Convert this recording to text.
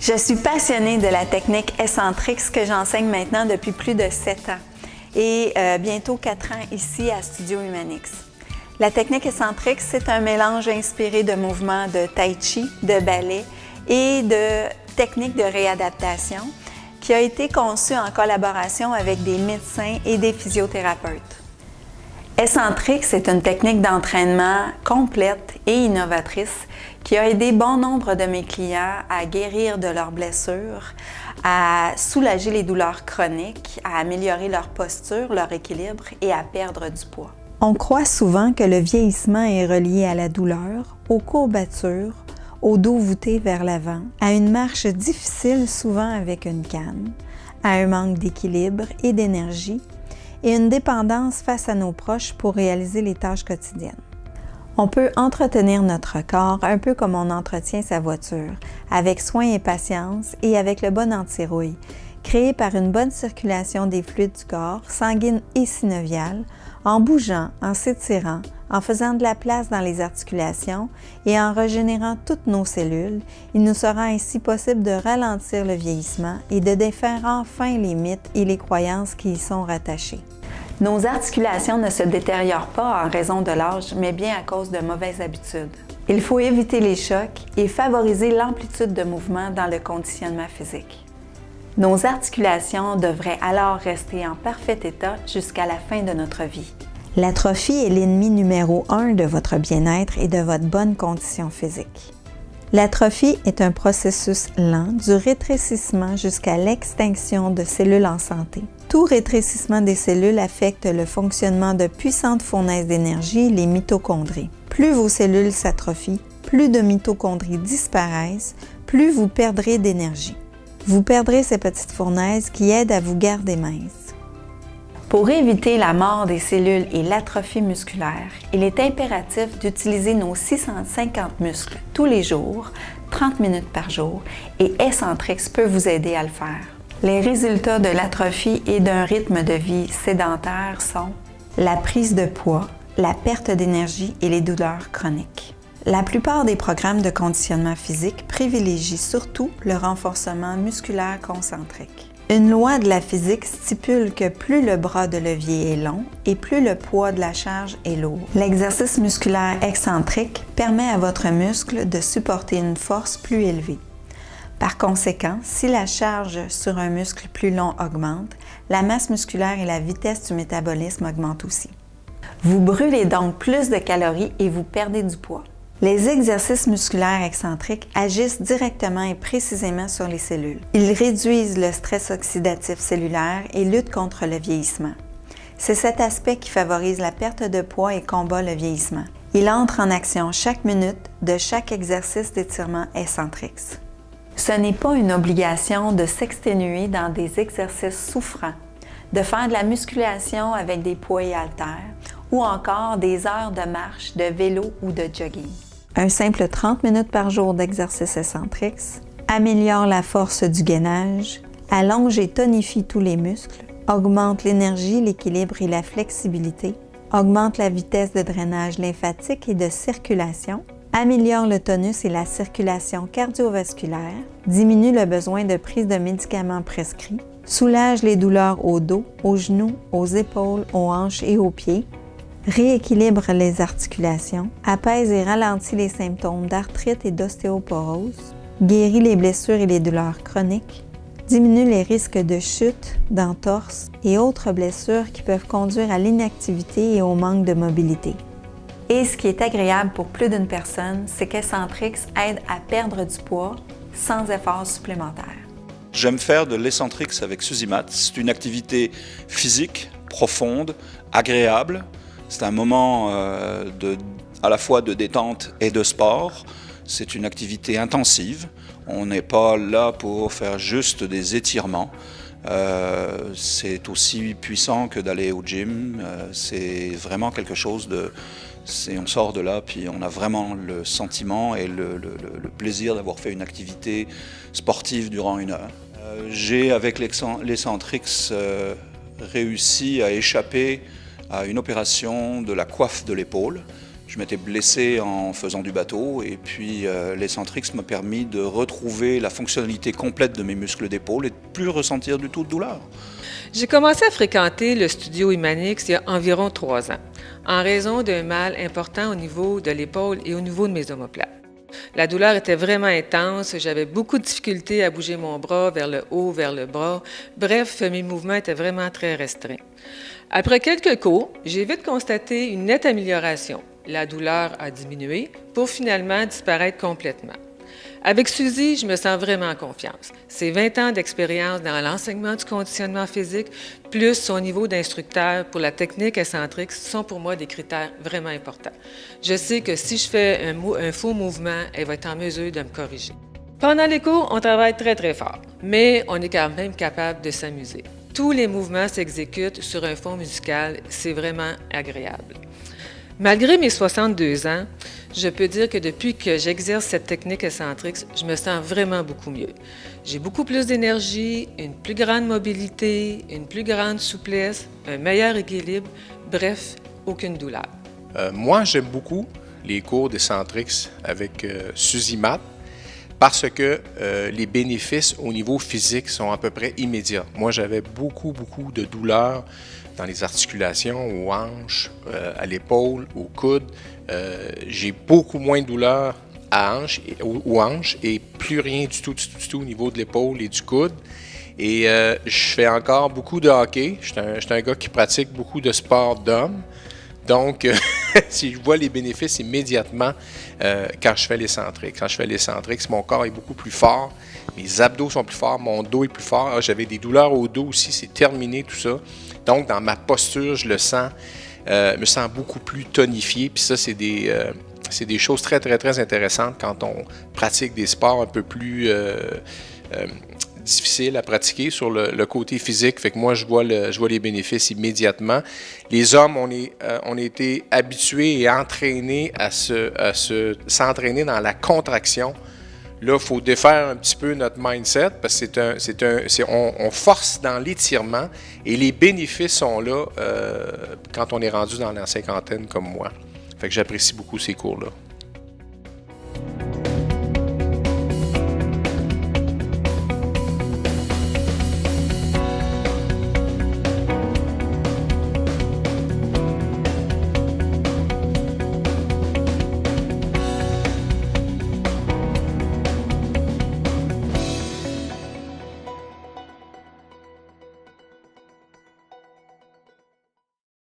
Je suis passionnée de la technique Eccentrix que j'enseigne maintenant depuis plus de 7 ans et bientôt 4 ans ici à Studio Humanix. La technique Eccentrix, c'est un mélange inspiré de mouvements de tai chi, de ballet et de techniques de réadaptation qui a été conçu en collaboration avec des médecins et des physiothérapeutes. Eccentrix est une technique d'entraînement complète et innovatrice qui a aidé bon nombre de mes clients à guérir de leurs blessures, à soulager les douleurs chroniques, à améliorer leur posture, leur équilibre et à perdre du poids. On croit souvent que le vieillissement est relié à la douleur, aux courbatures, au dos voûté vers l'avant, à une marche difficile souvent avec une canne, à un manque d'équilibre et d'énergie, et une dépendance face à nos proches pour réaliser les tâches quotidiennes. On peut entretenir notre corps un peu comme on entretient sa voiture, avec soin et patience et avec le bon anti-rouille, créé par une bonne circulation des fluides du corps, sanguine et synoviale, en bougeant, en s'étirant, en faisant de la place dans les articulations et en régénérant toutes nos cellules. Il nous sera ainsi possible de ralentir le vieillissement et de défaire enfin les mythes et les croyances qui y sont rattachés. Nos articulations ne se détériorent pas en raison de l'âge, mais bien à cause de mauvaises habitudes. Il faut éviter les chocs et favoriser l'amplitude de mouvement dans le conditionnement physique. Nos articulations devraient alors rester en parfait état jusqu'à la fin de notre vie. L'atrophie est l'ennemi numéro 1 de votre bien-être et de votre bonne condition physique. L'atrophie est un processus lent du rétrécissement jusqu'à l'extinction de cellules en santé. Tout rétrécissement des cellules affecte le fonctionnement de puissantes fournaises d'énergie, les mitochondries. Plus vos cellules s'atrophient, plus de mitochondries disparaissent, plus vous perdrez d'énergie. Vous perdrez ces petites fournaises qui aident à vous garder mince. Pour éviter la mort des cellules et l'atrophie musculaire, il est impératif d'utiliser nos 650 muscles tous les jours, 30 minutes par jour, et Eccentrix peut vous aider à le faire. Les résultats de l'atrophie et d'un rythme de vie sédentaire sont la prise de poids, la perte d'énergie et les douleurs chroniques. La plupart des programmes de conditionnement physique privilégient surtout le renforcement musculaire concentrique. Une loi de la physique stipule que plus le bras de levier est long et plus le poids de la charge est lourd. L'exercice musculaire excentrique permet à votre muscle de supporter une force plus élevée. Par conséquent, si la charge sur un muscle plus long augmente, la masse musculaire et la vitesse du métabolisme augmentent aussi. Vous brûlez donc plus de calories et vous perdez du poids. Les exercices musculaires excentriques agissent directement et précisément sur les cellules. Ils réduisent le stress oxydatif cellulaire et luttent contre le vieillissement. C'est cet aspect qui favorise la perte de poids et combat le vieillissement. Il entre en action chaque minute de chaque exercice d'étirement Eccentrix. Ce n'est pas une obligation de s'exténuer dans des exercices souffrants, de faire de la musculation avec des poids et haltères ou encore des heures de marche, de vélo ou de jogging. Un simple 30 minutes par jour d'exercice Eccentrix améliore la force du gainage, allonge et tonifie tous les muscles, augmente l'énergie, l'équilibre et la flexibilité, augmente la vitesse de drainage lymphatique et de circulation, améliore le tonus et la circulation cardiovasculaire, diminue le besoin de prise de médicaments prescrits, soulage les douleurs au dos, aux genoux, aux épaules, aux hanches et aux pieds, rééquilibre les articulations, apaise et ralentit les symptômes d'arthrite et d'ostéoporose, guérit les blessures et les douleurs chroniques, diminue les risques de chute, d'entorse et autres blessures qui peuvent conduire à l'inactivité et au manque de mobilité. Et ce qui est agréable pour plus d'une personne, c'est qu'Eccentrix aide à perdre du poids sans effort supplémentaire. J'aime faire de l'Eccentrix avec Suzimat. C'est une activité physique, profonde, agréable. C'est un moment à la fois de détente et de sport. C'est une activité intensive. On n'est pas là pour faire juste des étirements. C'est aussi puissant que d'aller au gym. C'est vraiment quelque chose de... On sort de là, puis on a vraiment le sentiment et le plaisir d'avoir fait une activité sportive durant 1 heure. J'ai, avec l'Eccentrix, réussi à échapper à une opération de la coiffe de l'épaule. Je m'étais blessé en faisant du bateau et puis l'Eccentrix m'a permis de retrouver la fonctionnalité complète de mes muscles d'épaule et de plus ressentir du tout de douleur. J'ai commencé à fréquenter le studio Humanix il y a environ 3 ans, en raison d'un mal important au niveau de l'épaule et au niveau de mes omoplates. La douleur était vraiment intense, j'avais beaucoup de difficultés à bouger mon bras vers le haut, vers le bras. Bref, mes mouvements étaient vraiment très restreints. Après quelques cours, j'ai vite constaté une nette amélioration. La douleur a diminué pour finalement disparaître complètement. Avec Suzy, je me sens vraiment en confiance. Ses 20 ans d'expérience dans l'enseignement du conditionnement physique, plus son niveau d'instructeur pour la technique Eccentrix sont pour moi des critères vraiment importants. Je sais que si je fais un faux mouvement, elle va être en mesure de me corriger. Pendant les cours, on travaille très très fort, mais on est quand même capable de s'amuser. Tous les mouvements s'exécutent sur un fond musical, c'est vraiment agréable. Malgré mes 62 ans, je peux dire que depuis que j'exerce cette technique Eccentrix, je me sens vraiment beaucoup mieux. J'ai beaucoup plus d'énergie, une plus grande mobilité, une plus grande souplesse, un meilleur équilibre, bref, aucune douleur. Moi, j'aime beaucoup les cours d'Eccentrix avec Suzy Matt parce que les bénéfices au niveau physique sont à peu près immédiats. Moi, j'avais beaucoup de douleurs dans les articulations, aux hanches, à l'épaule, au coude. J'ai beaucoup moins de douleurs aux hanches et plus rien du tout au niveau de l'épaule et du coude. Et je fais encore beaucoup de hockey. Je suis un gars qui pratique beaucoup de sports d'hommes. Donc, si je vois les bénéfices immédiatement quand je fais l'Eccentrix. Quand je fais l'Eccentrix, mon corps est beaucoup plus fort, mes abdos sont plus forts, mon dos est plus fort. J'avais des douleurs au dos aussi, c'est terminé tout ça. Donc, dans ma posture, je me sens beaucoup plus tonifié. Puis ça, c'est des choses très intéressantes quand on pratique des sports un peu plus difficiles à pratiquer sur le côté physique. Fait que moi, je vois les bénéfices immédiatement. Les hommes, on a été habitués et entraînés à s'entraîner dans la contraction. Là, il faut défaire un petit peu notre mindset parce que on force dans l'étirement et les bénéfices sont là quand on est rendu dans la cinquantaine comme moi. Fait que j'apprécie beaucoup ces cours-là.